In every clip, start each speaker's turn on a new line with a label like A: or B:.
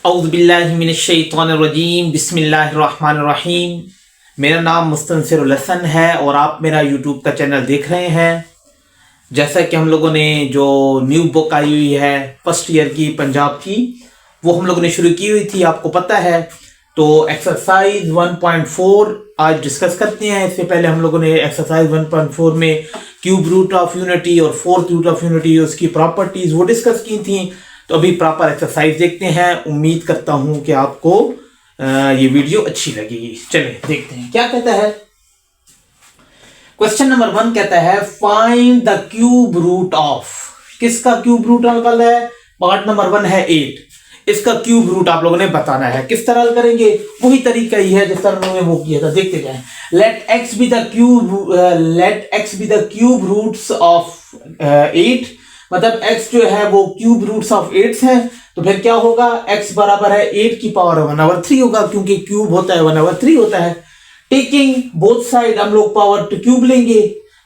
A: औज़ुबिल्लाहिमिनश्शैतानिर्रजीम बिस्मिल्लाहिर्रहमानिर्रहीम। मेरा नाम मुस्तनसिरुल हसन है और आप मेरा यूट्यूब का चैनल देख रहे हैं। जैसा कि हम लोगों ने जो न्यू बुक आई हुई है फर्स्ट ईयर की पंजाब की, वो हम लोगों ने शुरू की हुई थी, आपको पता है। तो एक्सरसाइज 1.4 आज डिस्कस करते हैं। इससे पहले हम लोगों ने एक्सरसाइज 1.4 में क्यूब रूट ऑफ यूनिटी और फोर्थ रूट ऑफ यूनिटी, उसकी प्रॉपर्टीज वो डिस्कस की थी। तो अभी प्रॉपर एक्सरसाइज देखते हैं। उम्मीद करता हूं कि आपको ये वीडियो अच्छी लगेगी। चलिए देखते हैं क्या कहता है। क्वेश्चन नंबर 1 कहता है find the cube root of. किसका क्यूब रूट निकालना है? पार्ट नंबर 1 है 8। इसका क्यूब रूट आप लोगों ने बताना है। किस तरह हल करेंगे? वही तरीका ही है जिस तरह उन्होंने वो किया था। देखते जाएं। Let x be the cube roots of 8। मतलब x जो है वो क्यूब रूट्स ऑफ 8 है। तो फिर क्या होगा? x बराबर है 8 की पावर 1/3 होगा, क्योंकि क्यूब होता है 1/3 होता है। टेकिंग बोथ साइड हम लोग पावर टू क्यूब लेंगे,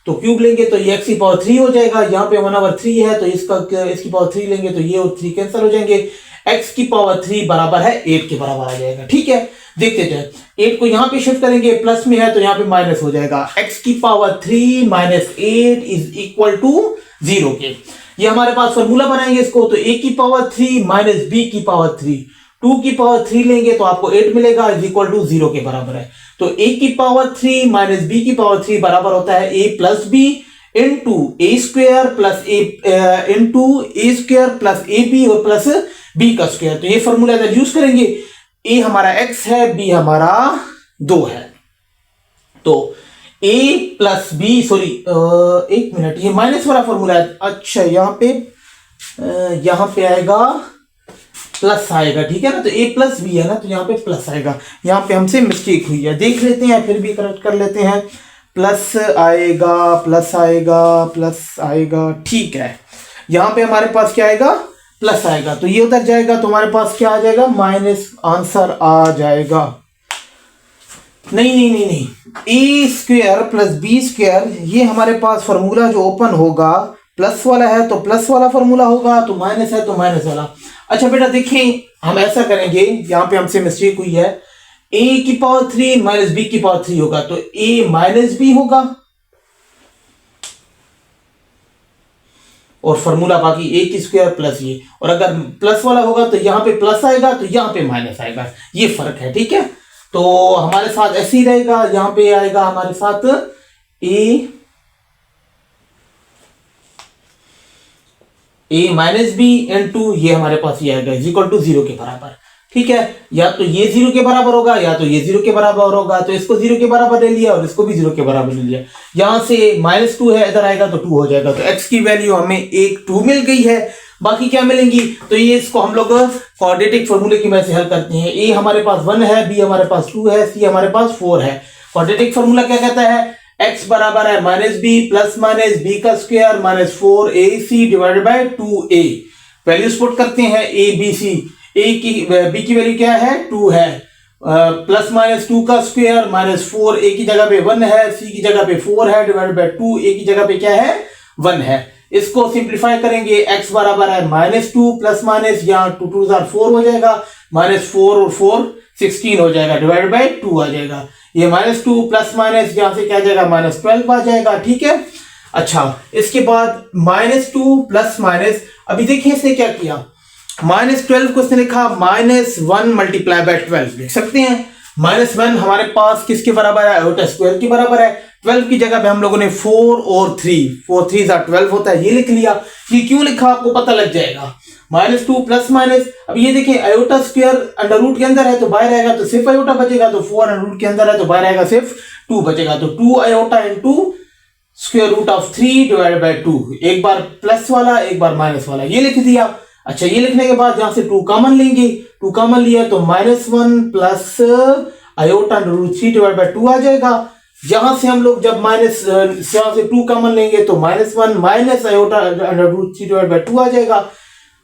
A: तो क्यूब लेंगे तो ये x की पावर 3 हो जाएगा। यहाँ पे 1/3 है तो इसकी पावर 3 लेंगे तो ये और 3 कैंसिल हो जाएंगे। x की पावर 3 बराबर है 8 के बराबर आ जाएगा। ठीक है, देखते जाए। 8 को यहाँ पे शिफ्ट करेंगे, प्लस में है तो यहाँ पे माइनस हो जाएगा। x की power 3 minus 8 is equal to 0 के। ये हमारे पास फॉर्मूला बनाएंगे इसको, तो a की पावर 3 माइनस b की पावर 3, 2 की पावर 3 लेंगे तो आपको 8 मिलेगा, इज इक्वल टू 0 के बराबर है। तो a की पावर 3 माइनस b की पावर 3 बराबर होता है a plus b into a square plus a into a square plus a b और प्लस b का स्क्वायर। तो ये फॉर्मूला इधर यूज करेंगे। a हमारा x है, b हमारा 2 है। तो a प्लस बी, सॉरी एक मिनट, ये माइनस वाला फॉर्मूला है। अच्छा, यहाँ पे आएगा प्लस आएगा, ठीक है ना। तो a प्लस बी है ना, तो यहाँ पे प्लस आएगा। यहाँ पे हमसे मिस्टेक हुई है, देख लेते हैं, फिर भी करेक्ट कर लेते हैं। प्लस आएगा, प्लस आएगा, प्लस आएगा, ठीक है। यहाँ पे हमारे पास क्या आएगा? प्लस आएगा। तो ये उधर जाएगा तो हमारे पास क्या आ जाएगा? माइनस आंसर आ जाएगा। नहीं, ए स्क्वायर प्लस बी स्क्वायर, ये हमारे पास फॉर्मूला जो ओपन होगा प्लस वाला है तो प्लस वाला फॉर्मूला होगा, तो माइनस है तो माइनस वाला। अच्छा बेटा देखें, हम ऐसा करेंगे, यहां पे हमसे मिस्टेक हुई है। ए की पावर 3 माइनस बी की पावर 3 होगा, तो ए माइनस बी होगा और फॉर्मूला बाकी ए की स्क्वायर प्लस ये। और अगर प्लस वाला होगा तो यहां पे प्लस आएगा तो यहां पे माइनस आएगा। ये फर्क है, ठीक है। तो हमारे साथ ऐसे ही रहेगा। यहां पे आएगा हमारे साथ ए माइनस बी इंटू ये हमारे पास ये आएगा इज इक्वल टू 0 के बराबर। ठीक है, या तो ये 0 के बराबर होगा या तो ये 0 के बराबर होगा। तो इसको 0 के बराबर ले लिया और इसको भी 0 के बराबर ले लिया। यहां से -2 है, इधर आएगा तो 2 हो जाएगा। तो x की वैल्यू हमें 1 2 मिल गई है। बाकी क्या मिलेंगी? तो ये इसको हम लोग क्वाड्रेटिक फॉर्मूले की मदद से हल करते हैं। a हमारे पास 1 है, b हमारे पास 2 है, c हमारे पास 4 है। क्वाड्रेटिक फॉर्मूला क्या कहता है? x बराबर है minus b plus minus b का square minus 4ac divided by 2a। Values put करते हैं a b c। b की वैल्यू क्या है? 2 है। प्लस माइनस 2 का स्क्वायर माइनस 4, a की जगह पे 1 है, c की जगह पे 4 है, डिवाइडेड बाय 2, a की जगह पे क्या है? 1 है। इसको सिंप्लीफाई करेंगे, x बराबर है -2 प्लस माइनस, यहाँ 2 2 4 हो जाएगा, -4 और 4 16 हो जाएगा, डिवाइडेड बाय 2 आ जाएगा। ये -2 प्लस माइनस यहाँ से क्या आ जाएगा? -12 आ जाएगा। ठीक है। अच्छा, इसके बाद -2 प्लस माइनस, अभी देखिए इसने क्या किया। -12 को इसने लिखा -1 मल्टीप्लाई बाय 12 लिख सकते हैं। -1 हमारे पास किसके बराबर है? आयोटा स्क्वायर के बराबर है। 12 की जगह पे हम लोगों ने 4 और 3, 4 3 12 होता है, ये लिख लिया। ये क्यों लिखा आपको पता लग जाएगा। -2 प्लस माइनस, अब ये देखिए आयोटा स्क्वायर अंडर रूट के अंदर है तो बाहर आएगा तो सिर्फ आयोटा बचेगा, तो 4 अंडर रूट के अंदर है तो बाहर आएगा सिर्फ 2 बचेगा। तो 2 iota into square root of 3 divided by 2। एक बार प्लस वाला एक बार माइनस वाला, ये लिख दिया। अच्छा, ये लिखने के बाद यहां से 2 कॉमन लेंगे, 2 कॉमन लिया तो -1 plus iota under root 3 divided by 2 आ जाएगा। जहां से हम लोग जब यहां से 2 कॉमन लेंगे तो -1 minus iota under root 3 divided by 2 आ जाएगा।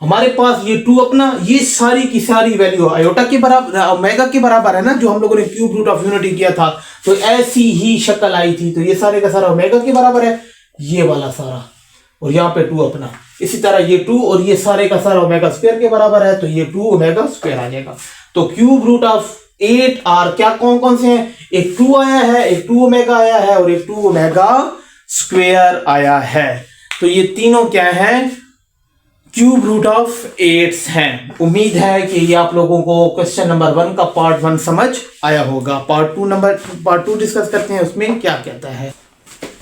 A: हमारे पास ये 2 अपना, ये सारी की सारी वैल्यू आयोटा के बराबर, ओमेगा के बराबर है ना, जो हम लोगों ने क्यूब रूट ऑफ यूनिटी किया था। तो ऐसी ही शक्ल आई थी, तो ये सारे का सारा ओमेगा के बराबर है, ये वाला सारा। और यहाँ पे 2 अपना। इसी तरह ये 2 और ये सारे का सारा ओमेगा स्क्वायर के बराबर है, तो ये 2 ओमेगा स्क्वायर आ जाएगा। तो क्यूब रूट ऑफ 8 आर क्या कौन कौन से हैं, एक 2 आया है, एक 2 ओमेगा आया है और एक 2 ओमेगा स्क्वायर आया है। तो ये तीनों क्या हैं, क्यूब रूट ऑफ 8 हैं। उम्मीद है कि ये आप लोगों को क्वेश्चन नंबर 1 का पार्ट 1 समझ आया होगा। पार्ट 2 डिस्कस करते हैं, उसमें क्या कहता है।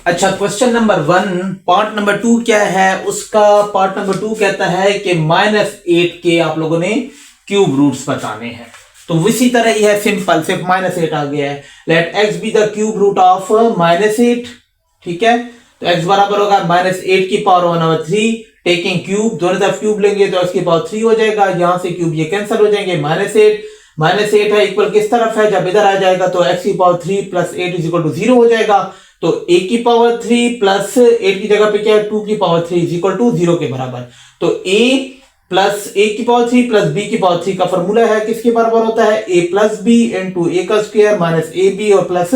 A: अच्छा, क्वेश्चन नंबर 1 पार्ट नंबर 2 क्या है, उसका पार्ट नंबर 2 कहता है कि -8 के आप लोगों ने क्यूब रूट्स बताने हैं। तो इसी तरह ही है, सिंपल, सिर्फ -8 आ गया है। Let x be the cube root of -8, ठीक है। तो x बराबर होगा -8 की पावर 1/3, टेकिंग क्यूब, दोनों तरफ क्यूब लेंगे तो x की पावर 3 हो जाएगा, यहां से क्यूब ये कैंसिल हो जाएंगे। -8 है इक्वल किस तरफ है, जब इधर आ जाएगा तो x की power 3 plus 8 is equal to 0 हो जाएगा। तो a की पावर 3 प्लस 8 की जगह पे क्या है, 2 की पावर 3 इज इक्वल टू 0 के बराबर। तो a प्लस ए की पावर 3 प्लस बी की पावर 3 का फॉर्मूला है, किसके बराबर होता है, a प्लस बी इंटू ए का स्क्वायर माइनस ए बी और प्लस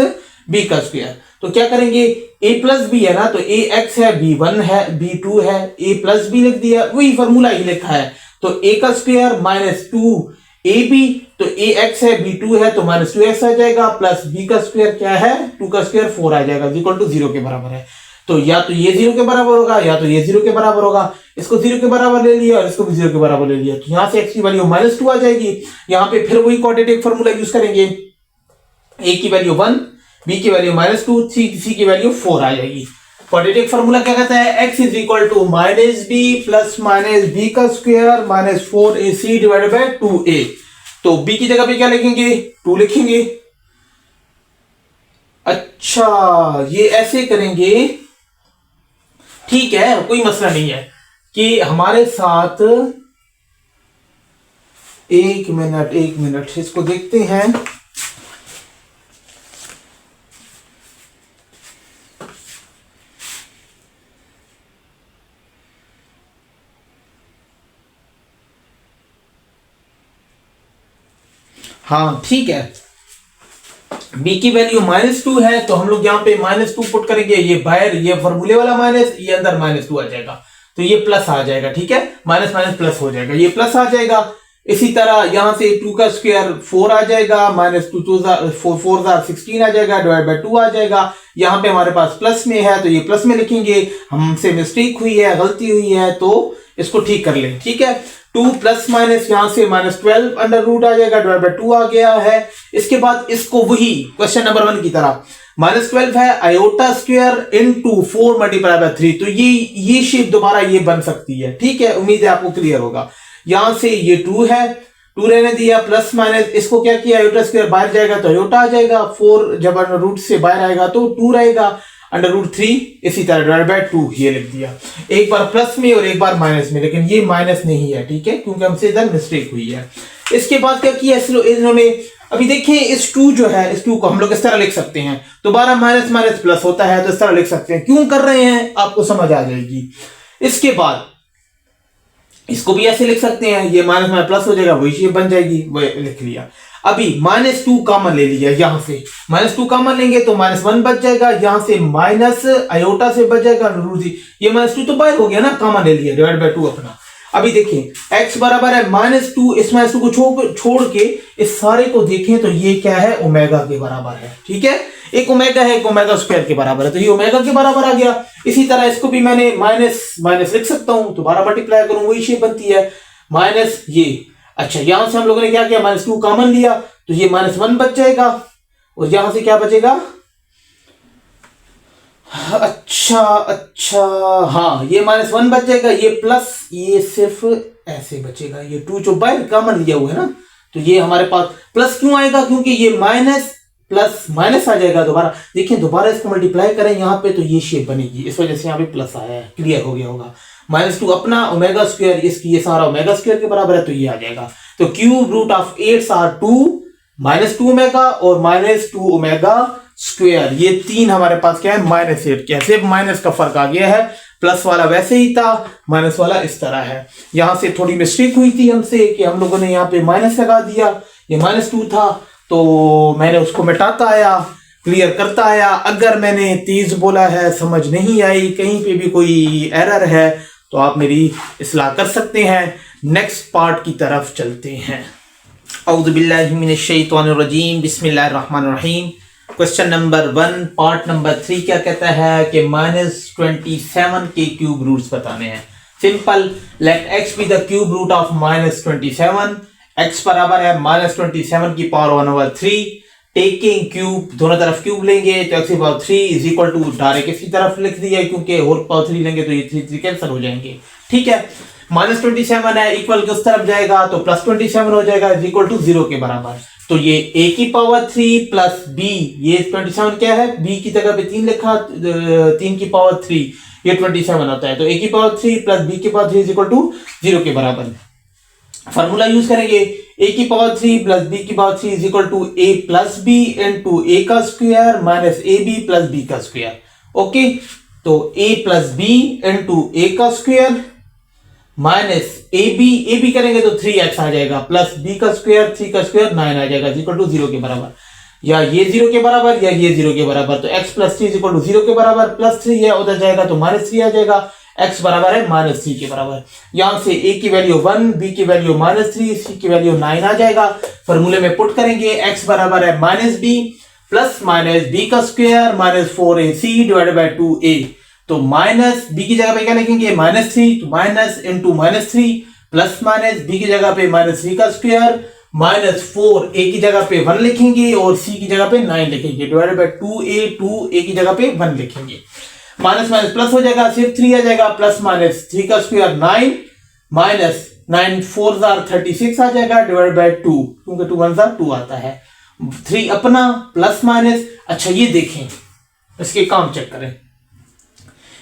A: बी का स्क्वायर। तो क्या करेंगे, a प्लस बी है ना, तो a x है, b 1 है, b 2 है, a प्लस बी लिख दिया, वही फॉर्मूला ही लिखा है। तो a का स्क्वायर माइनस 2 ab, तो a x है, b 2 है, तो माइनस 2x आ जाएगा, प्लस b का स्क्वायर क्या है, 2 का स्क्वायर 4 आ जाएगा, इक्वल टू 0 के बराबर है। तो या तो ये 0 के बराबर होगा या तो ये 0 के बराबर होगा। इसको 0 के बराबर ले लिया और इसको भी 0 के बराबर ले लिया, तो यहां से x की वैल्यू -2 आ जाएगी। यहां पे फिर वही क्वाड्रेटिक फार्मूला यूज करेंगे, a की वैल्यू 1, b की वैल्यू -2, c की वैल्यू 4 आ जाएगी। क्वाड्रेटिक फार्मूला क्या कहता है, x is equal to -b plus -b का square minus 4ac divided by 2a। तो b की जगह पे क्या लिखेंगे, 2 लिखेंगे। अच्छा, ये ऐसे करेंगे, ठीक है, कोई मसला नहीं है कि हमारे साथ एक मिनट इसको देखते हैं। हाँ ठीक है, b की वैल्यू -2 है, तो हम लोग यहाँ पे -2 पुट करेंगे, ये बाहर ये फॉर्मूले वाला माइनस, ये अंदर -2 आ जाएगा, तो ये प्लस आ जाएगा, ठीक है, माइनस माइनस प्लस हो जाएगा, ये प्लस आ जाएगा। इसी तरह यहां से 2 का स्क्वायर 4 आ जाएगा, -2 4 16 आ जाएगा, डिवाइड बाय 2 आ जाएगा। यहाँ पे हमारे पास प्लस में है तो ये प्लस में लिखेंगे, हमसे मिस्टेक हुई है, गलती हुई है, तो इसको ठीक कर लें, ठीक है। 2 प्लस माइनस यहां से -12 अंडर रूट आ जाएगा, डिवाइड बाय 2 आ गया है। इसके बाद इसको वही क्वेश्चन नंबर 1 की तरह -12 है, iota square into 4 multiply by 3, तो ये शेप दोबारा ये बन सकती है, ठीक है, उम्मीद है आपको क्लियर होगा। यहां से ये 2 है, 2 रहने दिया, प्लस माइनस इसको क्या किया, आयोटा स्क्वायर बाहर जाएगा तो आयोटा आ जाएगा, 4 जब अंडर रूट से बाहर आएगा तो 2 रहेगा, अंडर रूट 3, इसी तरह डिवाइड बाय 2 ये लिख दिया, एक बार प्लस में और एक बार माइनस में, लेकिन ये माइनस नहीं है, ठीक है, क्योंकि हमसे इधर मिस्टेक हुई है। इसके बाद क्या किया इन्होंने, अभी देखिए इस 2 जो है, इस 2 को हम लोग इस तरह लिख सकते हैं, दोबारा माइनस माइनस प्लस होता है तो इस तरह लिख सकते हैं, क्यों कर रहे हैं आपको समझ आ जाएगी। इसके बाद इसको भी ऐसे लिख सकते हैं, ये माइनस में प्लस हो जाएगा, वही शेप बन जाएगी, वो लिख लिया। अभी -2 कॉमन ले लिया, यहां से -2 कॉमन लेंगे तो -1 बच जाएगा, यहां से माइनस आयोटा से बच जाएगा रूट, ये -2 तो बाहर हो गया ना, कॉमन ले लिया, डिवाइड बाय 2 अपना। अभी देखिए x बराबर है -2, इस -2 को छोड़ के इस सारे को देखें तो ये क्या है, ओमेगा के बराबर है, ठीक है, एक ओमेगा है, एक ओमेगा स्क्वायर के बराबर है, तो ये ओमेगा के बराबर आ गया। इसी तरह इसको भी मैंने माइनस माइनस लिख सकता हूं, दोबारा मल्टीप्लाई करूं वही शेप बनती है, माइनस ये। अच्छा, यहां से हम लोगों ने क्या किया, -2 कॉमन लिया तो ये -1 बच जाएगा, और यहां से क्या बचेगा, अच्छा, हाँ, ये -1 बच जाएगा, ये प्लस, ये सिर्फ ऐसे बचेगा, ये 2 जो बाहर कॉमन लिया हुआ है ना, तो ये हमारे पास प्लस क्यों आएगा, क्योंकि ये माइनस प्लस माइनस आ जाएगा, दोबारा देखिए, दोबारा इसको मल्टीप्लाई करें यहाँ पे तो ये शेप बनेगी, इस वजह से यहाँ पे प्लस आया है, क्लियर हो गया होगा। -2 अपना ओमेगा स्क्वायर, इसकी ये सारा ओमेगा स्क्वायर के बराबर है, तो ये आ जाएगा। तो cube root of 8 are 2 -2 omega और -2 ओमेगा स्क्वायर, ये 3 हमारे पास क्या है, -8, कैसे माइनस का फर्क आ गया है, प्लस वाला वैसे ही था, माइनस वाला इस तरह है। यहां से थोड़ी मिस्टेक हुई थी हमसे कि हम लोगों ने यहाँ पे माइनस लगा दिया, ये -2 था तो मैंने उसको मिटाता आया, क्लियर करता आया। अगर मैंने तेज बोला है, समझ नहीं आई, कहीं पे भी कोई एरर है तो आप मेरी इस्लाह कर सकते हैं। नेक्स्ट पार्ट की तरफ चलते हैं। औज़ु बिल्लाहि मिनश शैतानिर रजीम, बिस्मिल्लाहिर रहमानिर रहीम। क्वेश्चन नंबर 1 पार्ट नंबर 3 क्या कहता है कि -27 के क्यूब रूट्स बताने हैं। Simple, let x be the cube root of -27। x बराबर है -27 की पावर 1/3। टेकिंग क्यूब, दोनों तरफ क्यूब लेंगे तो x की power 3 is equal to, direct इसकी तरफ लिख दिया क्योंकि होल पावर 3 लेंगे तो ये 3 कैंसिल हो जाएंगे। ठीक है, -27 है, इक्वल के उस तरफ जाएगा तो +27 हो जाएगा, इज इक्वल टू 0 के बराबर। तो ये a की पावर 3 प्लस b, ये 27 क्या है, b की जगह पे 3 लिखा, 3 की पावर 3, ये 27 आता है। तो a की पावर 3 प्लस b की पावर 3 इज इक्वल टू 0 के बराबर। फार्मूला यूज करेंगे, a की पावर 3 प्लस b की power 3 is equal to a plus b into a का square minus ab plus b का स्क्वायर। ओके, तो a plus b into a का square minus ab करेंगे तो 3x आ जाएगा, प्लस b का स्क्वायर 3 का स्क्वायर 9 आ जाएगा, इक्वल टू 0 के बराबर। या ये 0 के बराबर या ये 0 के बराबर, तो x प्लस 3 इक्वल टू 0 के बराबर, प्लस 3 है उधर जाएगा तो -3 आ जाएगा, x बराबर है -3 के बराबर। यहां से a की वैल्यू 1, b की वैल्यू -3, c की वैल्यू 9 आ जाएगा। फॉर्मूले में पुट करेंगे, x बराबर है -b प्लस माइनस b का square minus 4ac divided by 2a। तो माइनस b की जगह पे क्या लिखेंगे, -3, तो minus into -3 plus minus b की जगह पे -3 का स्क्वायर माइनस 4, a की जगह पे 1 लिखेंगे और c की जगह पे 9 लिखेंगे, डिवाइडेड बाय 2a की जगह पे 1 लिखेंगे। माइनस माइनस प्लस हो जाएगा, सिर्फ 3 आ जाएगा, प्लस माइनस 3 का स्क्वायर 9 माइनस 9 4 36 आ जाएगा, डिवाइड बाय 2, क्योंकि 2 1 2 आता है, 3 अपना प्लस माइनस। अच्छा ये देखें, इसके काम चेक करें।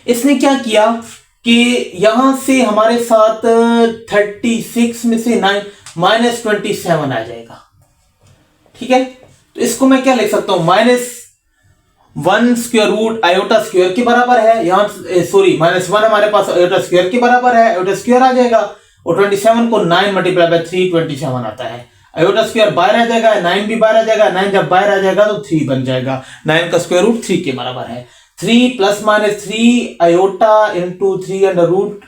A: इसने क्या किया कि यहां से हमारे साथ 36 में से 9 -27 आ जाएगा। ठीक है, तो इसको मैं क्या लिख सकता हूं, -1 स्क्वायर रूट आयोटा स्क्वायर के बराबर है, यहां सॉरी -1 हमारे पास आयोटा स्क्वायर के बराबर है, आयोटा स्क्वायर आ जाएगा, और 27 को 9 मल्टीप्लाई बाय 3 27 आता है। आयोटा स्क्वायर बाहर आ जाएगा, 9 भी बाहर आ जाएगा, 9 जब बाहर आ जाएगा तो 3 बन जाएगा, 9 का स्क्वायर रूट 3 के बराबर है। 3 plus minus 3 iota into 3 under root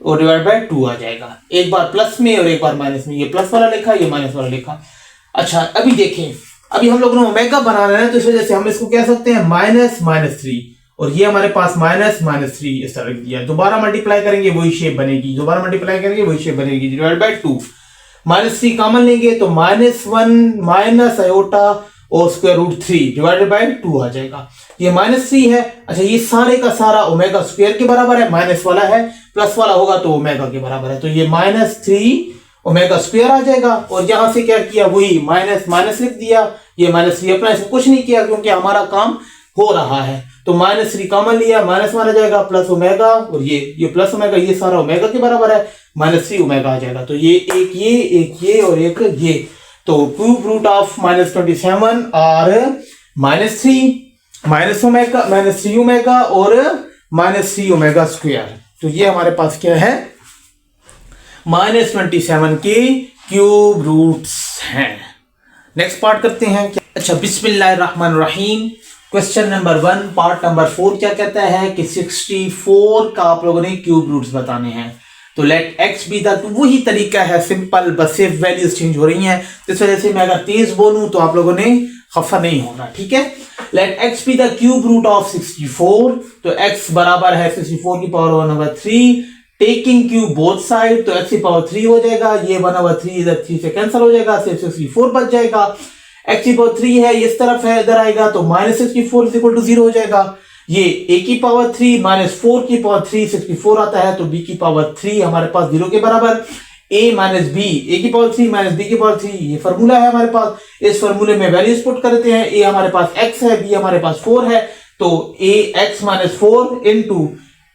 A: और डिवाइड बाय 2 आ जाएगा, एक बार प्लस में और एक बार माइनस में, ये प्लस वाला लिखा, ये माइनस वाला लिखा। अच्छा अभी देखें, अभी हम लोग ने ओमेगा बना रहे हैं तो इस वजह से हम इसको कह सकते हैं -3, और ये हमारे पास -3 इस तरह दिया, दोबारा मल्टीप्लाई करेंगे वही शेप बनेगी, दोबारा मल्टीप्लाई करेंगे वही शेप बनेगी, डिवाइड बाय 2। -3 कॉमन लेंगे तो -1 माइनस आयोटा और स्क्वायर रूट 3 डिवाइडेड बाय 2 आ जाएगा, ये -3 है। अच्छा ये सारे का सारा ओमेगा स्क्वायर के बराबर है, माइनस वाला है प्लस वाला होगा तो ओमेगा के बराबर है, तो ये -3 ओमेगा स्क्वायर आ जाएगा। और यहां से क्या किया, वही माइनस माइनस लिख दिया, ये -3 अपना, इसमें कुछ नहीं किया क्योंकि हमारा काम हो रहा है, तो -3 कॉमन लिया, माइनस माना जाएगा, प्लस ओमेगा, और ये प्लस ओमेगा, ये सारा ओमेगा के बराबर है, -3 ओमेगा आ जाएगा। तो ये एक ये और एक ये, तो क्यूब रूट ऑफ -27 और -3 -3 ओमेगा और -3 ओमेगा स्क्वायर। तो ये हमारे पास क्या है, -27 के क्यूब रूट्स हैं। नेक्स्ट पार्ट करते हैं। अच्छा बिस्मिल्लाहिर्रहमानिर्रहीम, क्वेश्चन नंबर 1 पार्ट नंबर 4 क्या कहता है कि 64 का आप लोगों ने क्यूब रूट्स बताने हैं। तो लेट x बी द, तो वही तरीका है सिंपल, बस सिर्फ वैल्यूज चेंज हो रही हैं, तो इस वजह से मैं अगर तेज बोलूं तो आप लोगों ने खफा नहीं होना, ठीक है। Let x be the cube root of 64, तो x बराबर है 64 की power 1/3, taking cube both side, तो x की पावर 3 हो जाएगा, ये 1/3 इधर 3 से कैंसिल हो जाएगा, सिर्फ 64 बच जाएगा। x की पावर 3 है, इस तरफ है, इधर आएगा तो -64 = 0 हो जाएगा। ये a की पावर 3 -4 की पावर 3 64 आता है, तो b की पावर 3 हमारे पास 0 के बराबर, a माइनस b, a की पावर 3 माइनस b की पावर 3, ये फॉर्मूला है हमारे पास। इस फॉर्मूले में वैल्यूज पुट करते हैं, a हमारे पास x है, b हमारे पास 4 है, तो ax - 4 इंटू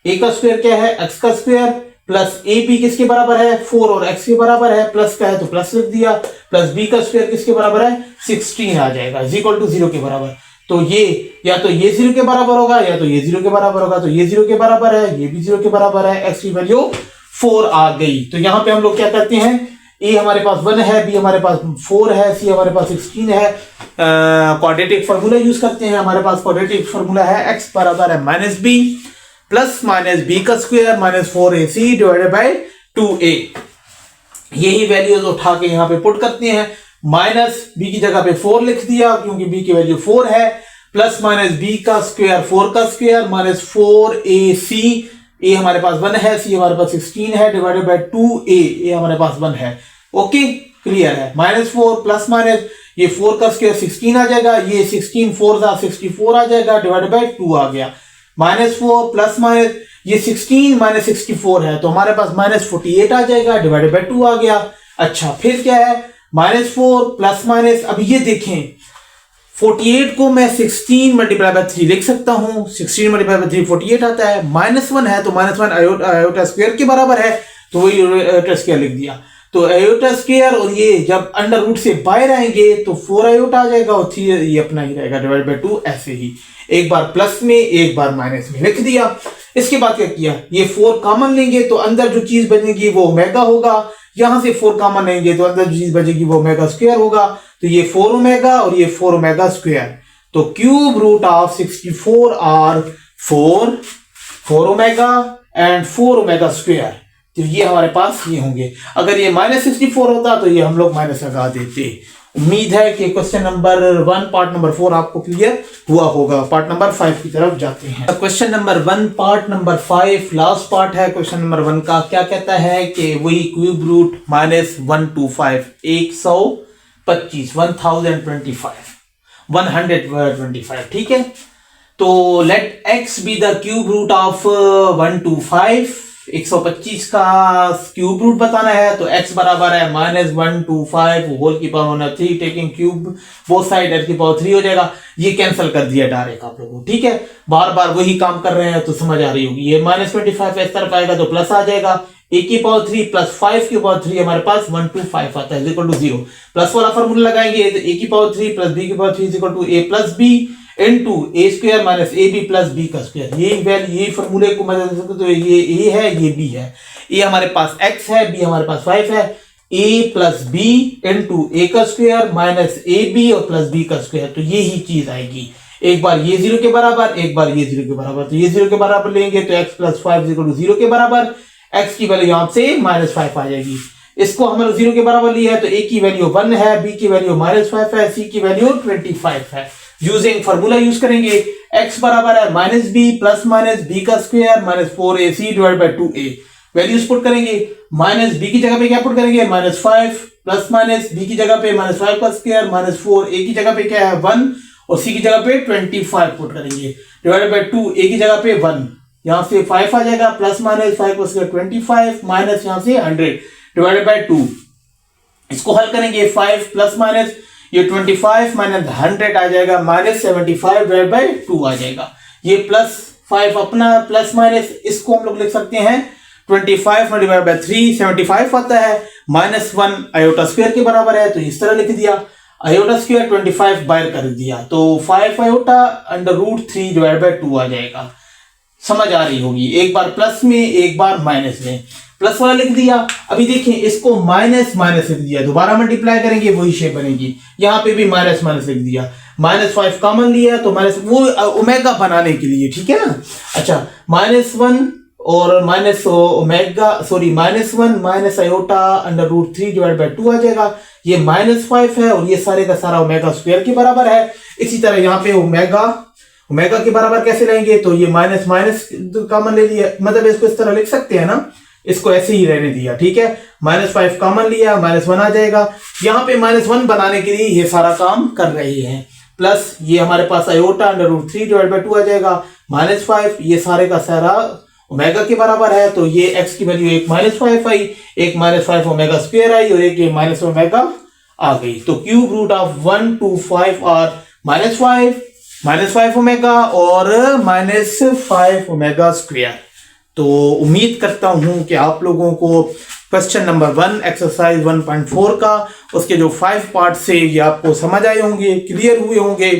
A: a का स्क्वायर क्या है, x का स्क्वायर, प्लस ए बी किसके बराबर है, 4 और x के बराबर है, प्लस का है तो प्लस लिख दिया, प्लस b का स्क्वायर किसके बराबर है, 16 आ जाएगा, इक्वल टू 0 के बराबर। तो ये या तो ये 0 के बराबर होगा या तो ये 0 के बराबर होगा, तो ये 0 के बराबर है, ये भी 0 के बराबर है, x की वैल्यू 4 आ गई। तो यहां पे हम लोग क्या करते हैं, ए हमारे पास 1 है, बी हमारे पास 4 है, सी हमारे पास 16 है। क्वाड्रेटिक फार्मूला यूज करते हैं, हमारे पास क्वाड्रेटिक फार्मूला है x बराबर है minus b plus minus b का square minus 4ac divided by 2a। यही वैल्यूज उठा के यहाँ पे पुट करते हैं, माइनस बी की जगह पे 4 लिख दिया क्योंकि बी की वैल्यू 4 है, प्लस माइनस बी का स्क्वायर 4 का स्क्वायर माइनस 4ac, ए हमारे पास 1 है, सी हमारे पास 16 है, डिवाइडेड बाय 2a, ए हमारे पास 1 है। ओके क्लियर है। माइनस 4 प्लस माइनस ये 4 का स्क्वायर 16 आ जाएगा, ये 16 4 64 आ जाएगा, डिवाइडेड बाय 2 आ गया। माइनस 4 प्लस माइनस ये 16 माइनस 64 है तो हमारे पास माइनस 48 आ जाएगा, डिवाइडेड बाय 2 आ गया। अच्छा फिर क्या है, माइनस 4 प्लस माइनस, अब ये देखें 48 को मैं 16 मल्टीप्लाई बाय 3 लिख सकता हूं, 16 मल्टीप्लाई बाय 3 48 आता है। माइनस 1 है तो माइनस 1 आयोटा स्क्वायर के बराबर है तो वही आयोटा स्क्वायर लिख दिया। तो आयोटा स्क्वायर और ये जब अंडर रूट से बाहर आएंगे तो 4 आयोटा आ जाएगा और 3 ये अपना ही रहेगा, डिवाइड बाय 2 ऐसे ही, एक बार प्लस में एक बार माइनस में लिख दिया। इसके बाद क्या किया, ये 4 कॉमन लेंगे तो अंदर जो चीज बनेगी वो ओमेगा होगा, यहां से 4 कॉमन लेंगे तो अंदर जो चीज बचेगी वो ओमेगा स्क्वायर होगा, तो ये 4 ओमेगा और ये 4 ओमेगा स्क्वायर। तो cube root of 64 are 4 omega and 4 omega square, तो ये हमारे पास ये होंगे। अगर ये माइनस 64 होता तो ये हम लोग माइनस लगा देते। उम्मीद है कि क्वेश्चन नंबर 1 पार्ट नंबर 4 आपको क्लियर हुआ होगा। पार्ट नंबर 5 की तरफ जाते हैं। Question number 1 part number 5 last part है क्वेश्चन नंबर 1 का। क्या कहता है कि वही क्यूब रूट माइनस 125 125 125 ठीक है। तो let x be the cube root of 125, 125 का क्यूब रूट बताना है तो x बराबर है माइनस 125 होल की पावर होना 3 taking cube both side eight की पावर 3 हो जाएगा। ये कैंसिल कर दिया डायरेक्ट आप लोगों को, ठीक है। बार बार वही काम कर रहे हैं तो समझ आ रही होगी। ये माइनस 25 इस तरफ आएगा तो प्लस आ जाएगा, a की पावर 3 प्लस 5 की पावर 3 हमारे पास 125 आता है इक्वल टू 0। प्लस वाला फॉर्मूला लगाएंगे तो a की पावर 3 प्लस b की power 3 equal to a plus b into a square minus ab plus b का स्क्वायर। ये फॉर्मूले को मैं दे सकता तो ये a है ये b है। a हमारे पास x है, b हमारे पास 5 है, a plus b into a का स्क्वायर माइनस ab और प्लस b का स्क्वायर, तो ये ही चीज आएगी। एक बार ये 0 के बराबर, एक बार ये 0 के बराबर, तो ये 0 के बराबर लेंगे तो x प्लस 5 इक्वल टू 0 के बराबर, x की वैल्यू यहां से माइनस 5 आ जाएगी। इसको हमने 0 के बराबर लिया है तो a की वैल्यू 1 है, b की वैल्यू माइनस 5 है, c की वैल्यू 25 है। यूजिंग फॉर्मूला यूज करेंगे, x बराबर है minus b plus minus b का square minus 4ac divide by 2a। Values put करेंगे, माइनस b की जगह पे क्या पुट करेंगे माइनस 5 प्लस माइनस b की जगह पे माइनस 5 का स्क्वायर माइनस 4, a की जगह पे क्या है 1 और c की जगह पे 25 पुट करेंगे डिवाइड बाय 2, a की जगह पे 1, यहां से 5 आ जाएगा प्लस माइनस 5 का स्क्वायर 25 माइनस यहां से 100 डिवाइडेड बाय 2। इसको हल करेंगे 5 प्लस माइनस ये 25 माइनस 100 आ जाएगा माइनस 75 डिवाइड बाय 2 आ जाएगा। ये प्लस 5 अपना प्लस माइनस इसको हम लोग लिख सकते हैं 25 डिवाइड बाय 3 75 आता है, माइनस 1 आयोटा स्क्वायर के बराबर है तो इस तरह लिख दिया, आयोटा स्क्वायर 25 बाहर कर दिया तो 5 iota under root 3 divide by 2 आ जाएगा। समझ आ रही होगी, एक बार प्लस में एक बार माइनस में, प्लस वाला लिख दिया। अभी देखिए इसको माइनस माइनस लिख दिया, दोबारा मल्टीप्लाई करेंगे वही शेप बनेगी, यहाँ पे भी माइनस माइनस लिख दिया, माइनस 5 कॉमन लिया तो माइनस वो ओमेगा बनाने के लिए, ठीक है ना। अच्छा माइनस 1 और minus omega sorry minus 1 minus iota under root 3 divide by 2 आ जाएगा। ये माइनस 5 है और ये सारे का सारा ओमेगा स्क्वायर के बराबर है। इसी तरह यहाँ पे ओमेगा के बराबर कैसे लेंगे तो ये माइनस माइनस कॉमन ले लिया, मतलब इसको इस तरह लिख सकते हैं ना, इसको ऐसे ही रहने दिया, ठीक है। माइनस 5 कॉमन लिया माइनस 1 आ जाएगा, यहाँ पे माइनस 1 बनाने के लिए ये सारा काम कर रहे हैं। प्लस ये हमारे पास iota under root 3 divide by 2 आ जाएगा, माइनस 5 ये सारे का सारा ओमेगा के बराबर है तो ये x की वैल्यू एक माइनस 5 आई, एक माइनस 5 ओमेगा स्क्वायर आई और एक ये माइनस ओमेगा आ गई। तो क्यूब रूट ऑफ 125 और माइनस 5 ओमेगा और माइनस 5 ओमेगा स्क्वायर। तो उम्मीद करता हूं कि आप लोगों को क्वेश्चन नंबर 1 एक्सरसाइज 1.4 का उसके जो 5 पार्ट से ये आपको समझ आए होंगे, क्लियर हुए होंगे।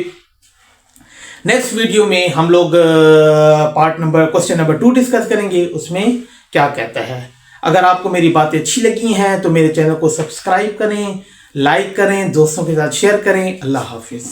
A: नेक्स्ट वीडियो में हम लोग क्वेश्चन नंबर 2 डिस्कस करेंगे, उसमें क्या कहता है। अगर आपको मेरी बातें अच्छी लगी हैं तो मेरे चैनल को सब्सक्राइब करें, लाइक करें, दोस्तों के साथ शेयर करें। अल्लाह हाफिज।